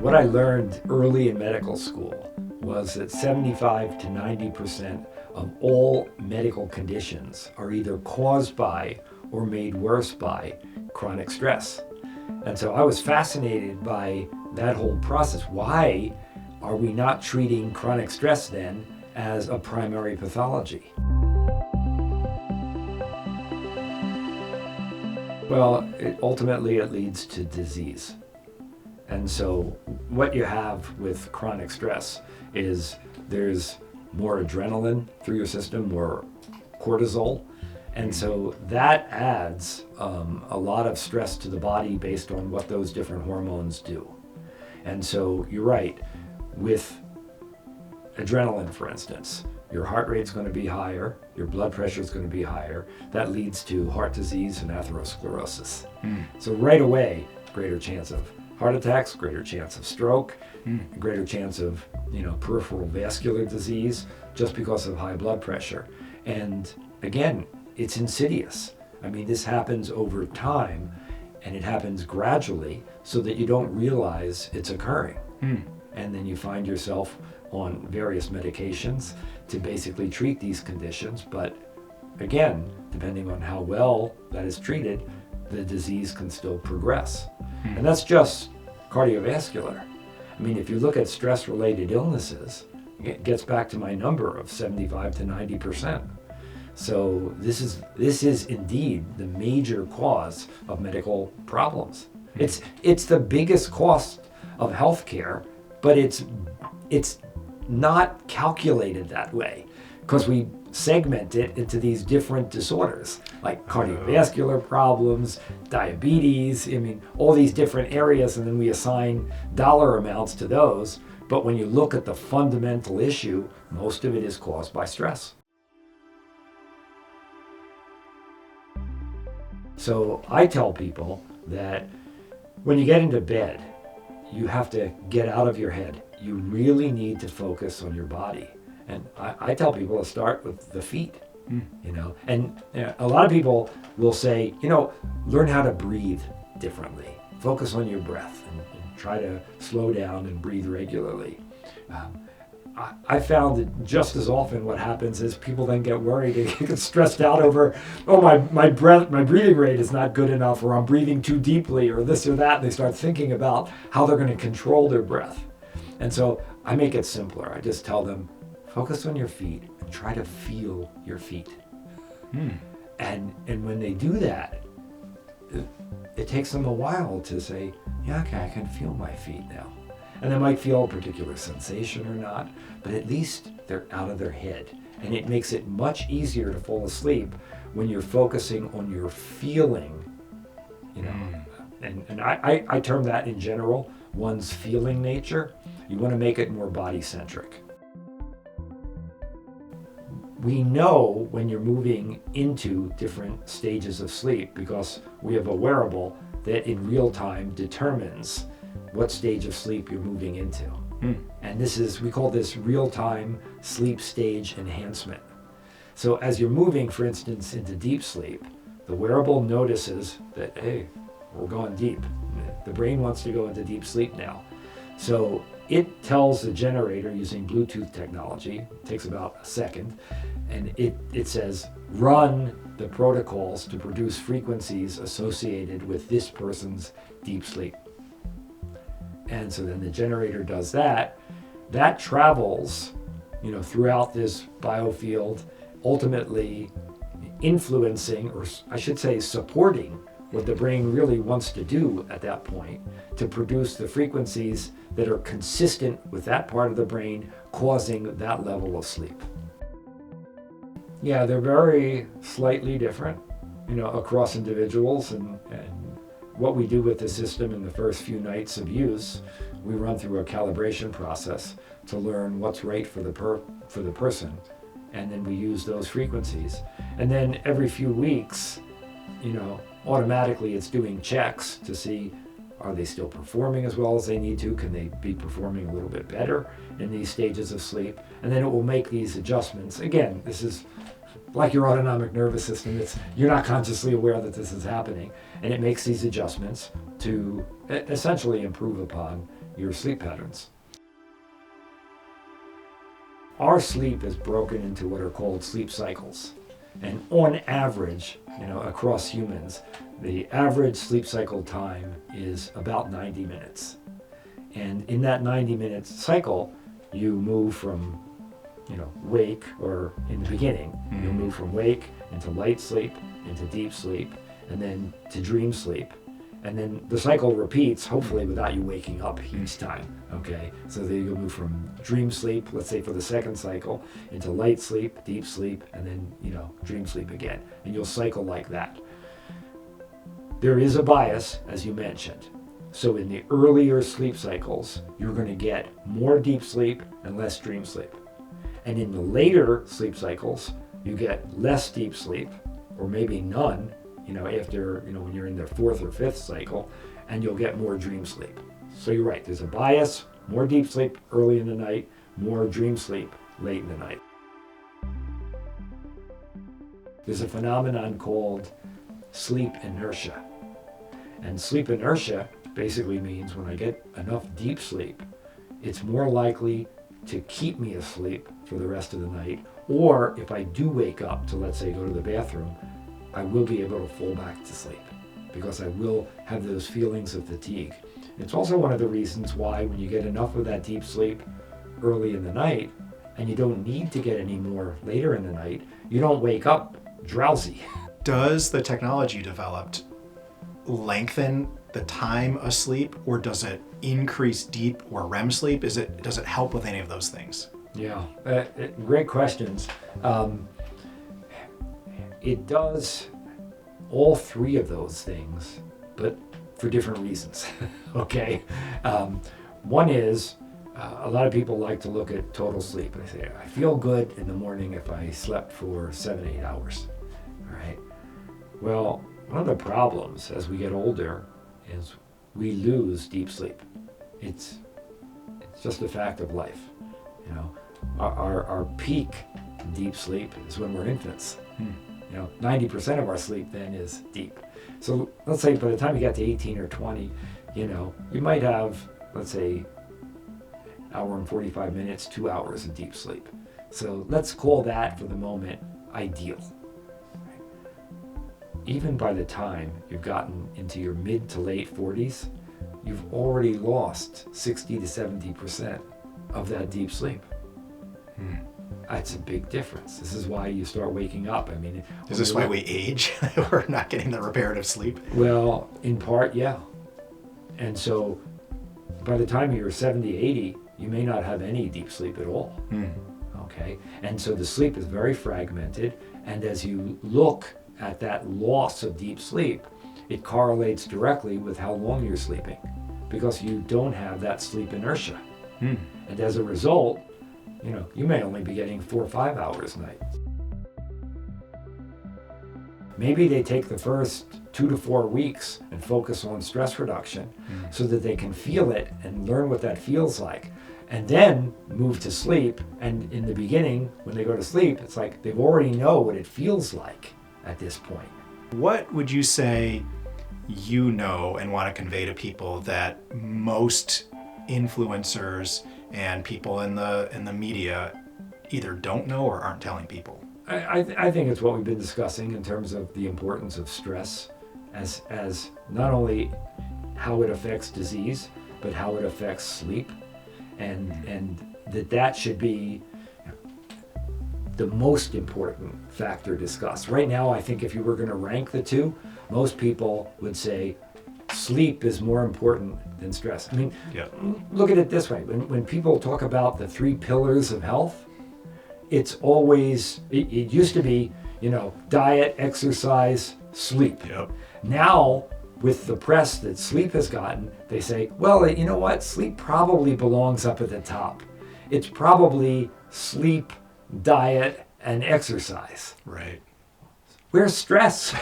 What I learned early in medical school was that 75 to 90% of all medical conditions are either caused by or made worse by chronic stress. And so I was fascinated by that whole process. Why are we not treating chronic stress then as a primary pathology? Well, ultimately it leads to disease. And so what you have with chronic stress is there's more adrenaline through your system, more cortisol. And so that adds a lot of stress to the body based on what those different hormones do. And so you're right, with adrenaline, for instance, your heart rate's going to be higher, your blood pressure is going to be higher. That leads to heart disease and atherosclerosis. So right away, greater chance of heart attacks, greater chance of stroke, greater chance of peripheral vascular disease just because of high blood pressure. And again, it's insidious. I mean, this happens over time and it happens gradually so that you don't realize it's occurring. And then you find yourself on various medications to basically treat these conditions. But again, depending on how well that is treated, the disease can still progress. And that's just cardiovascular. I mean, if you look at stress-related illnesses, it gets back to my number of 75 to 90%. So this is indeed the major cause of medical problems. It's the biggest cost of healthcare, but it's not calculated that way because we segment it into these different disorders like cardiovascular problems, diabetes, all these different areas, and then we assign dollar amounts to those. But when you look at the fundamental issue, most of it is caused by stress. So I tell people that when you get into bed, you have to get out of your head. You really need to focus on your body. And I tell people to start with the feet, And a lot of people will say, learn how to breathe differently. Focus on your breath and try to slow down and breathe regularly. I found that just as often what happens is people then get worried and get stressed out over, my breathing rate is not good enough, or I'm breathing too deeply, or this or that. And they start thinking about how they're going to control their breath. And so I make it simpler. I just tell them, focus on your feet and try to feel your feet. And when they do that, it takes them a while to say, yeah, okay, I can feel my feet now. And they might feel a particular sensation or not, but at least they're out of their head. And it makes it much easier to fall asleep when you're focusing on your feeling, And I term that in general, one's feeling nature. You want to make it more body-centric. We know when you're moving into different stages of sleep because we have a wearable that in real time determines what stage of sleep you're moving into. And we call this real-time sleep stage enhancement. So as you're moving, for instance, into deep sleep, the wearable notices that, hey, we're going deep. The brain wants to go into deep sleep now. So it tells the generator using Bluetooth technology, it takes about a second, and it says, run the protocols to produce frequencies associated with this person's deep sleep. And so then the generator does that. That travels, throughout this biofield, ultimately influencing, or I should say supporting, what the brain really wants to do at that point to produce the frequencies that are consistent with that part of the brain causing that level of sleep. Yeah, they're very slightly different, across individuals, and what we do with the system in the first few nights of use, we run through a calibration process to learn what's right for the person, and then we use those frequencies. And then every few weeks, automatically it's doing checks to see, are they still performing as well as they need to? Can they be performing a little bit better in these stages of sleep? And then it will make these adjustments. Again, this is like your autonomic nervous system. You're not consciously aware that this is happening. And it makes these adjustments to essentially improve upon your sleep patterns. Our sleep is broken into what are called sleep cycles. And on average, across humans, the average sleep cycle time is about 90 minutes. And in that 90-minute cycle, you move from, wake, or in the beginning, you'll move from wake into light sleep, into deep sleep, and then to dream sleep. And then the cycle repeats, hopefully without you waking up each time, okay? So then you'll move from dream sleep, let's say for the second cycle, into light sleep, deep sleep, and then, dream sleep again. And you'll cycle like that. There is a bias, as you mentioned. So in the earlier sleep cycles, you're going to get more deep sleep and less dream sleep. And in the later sleep cycles, you get less deep sleep, or maybe none, after, when you're in the fourth or fifth cycle, and you'll get more dream sleep. So you're right, there's a bias, more deep sleep early in the night, more dream sleep late in the night. There's a phenomenon called sleep inertia. And sleep inertia basically means when I get enough deep sleep, it's more likely to keep me asleep for the rest of the night, or if I do wake up to, let's say, go to the bathroom, I will be able to fall back to sleep because I will have those feelings of fatigue. It's also one of the reasons why when you get enough of that deep sleep early in the night and you don't need to get any more later in the night, you don't wake up drowsy. Does the technology developed lengthen the time asleep, or does it increase deep or REM sleep? Does it help with any of those things? Yeah, great questions. It does all three of those things, but for different reasons, okay? One is, a lot of people like to look at total sleep. They say, I feel good in the morning if I slept for 7-8 hours, all right? Well, one of the problems as we get older is we lose deep sleep. It's just a fact of life, Our peak deep sleep is when we're infants. 90% of our sleep then is deep. So let's say by the time you get to 18 or 20, you might have, let's say, hour and 45 minutes, 2 hours of deep sleep. So let's call that for the moment ideal. Even by the time you've gotten into your mid to late 40s, you've already lost 60 to 70% of that deep sleep. That's a big difference. This is why you start waking up. Is this why we age? We're not getting the reparative sleep? Well, in part, yeah. And so by the time you're 70, 80, you may not have any deep sleep at all. Okay? And so the sleep is very fragmented. And as you look at that loss of deep sleep, it correlates directly with how long you're sleeping because you don't have that sleep inertia. And as a result, you may only be getting 4 or 5 hours a night. Maybe they take the first 2 to 4 weeks and focus on stress reduction so that they can feel it and learn what that feels like. And then move to sleep. And in the beginning, when they go to sleep, it's like they already know what it feels like at this point. What would you say and want to convey to people that most influencers and people in the media either don't know or aren't telling people? I think it's what we've been discussing in terms of the importance of stress as not only how it affects disease, but how it affects sleep, and that should be the most important factor discussed. Right now, I think if you were going to rank the two, most people would say sleep is more important than stress. Look at it this way. When people talk about the 3 pillars of health, it's always, it used to be, diet, exercise, sleep. Yep. Now, with the press that sleep has gotten, they say, well, you know what? Sleep probably belongs up at the top. It's probably sleep, diet, and exercise. Right. Where's stress?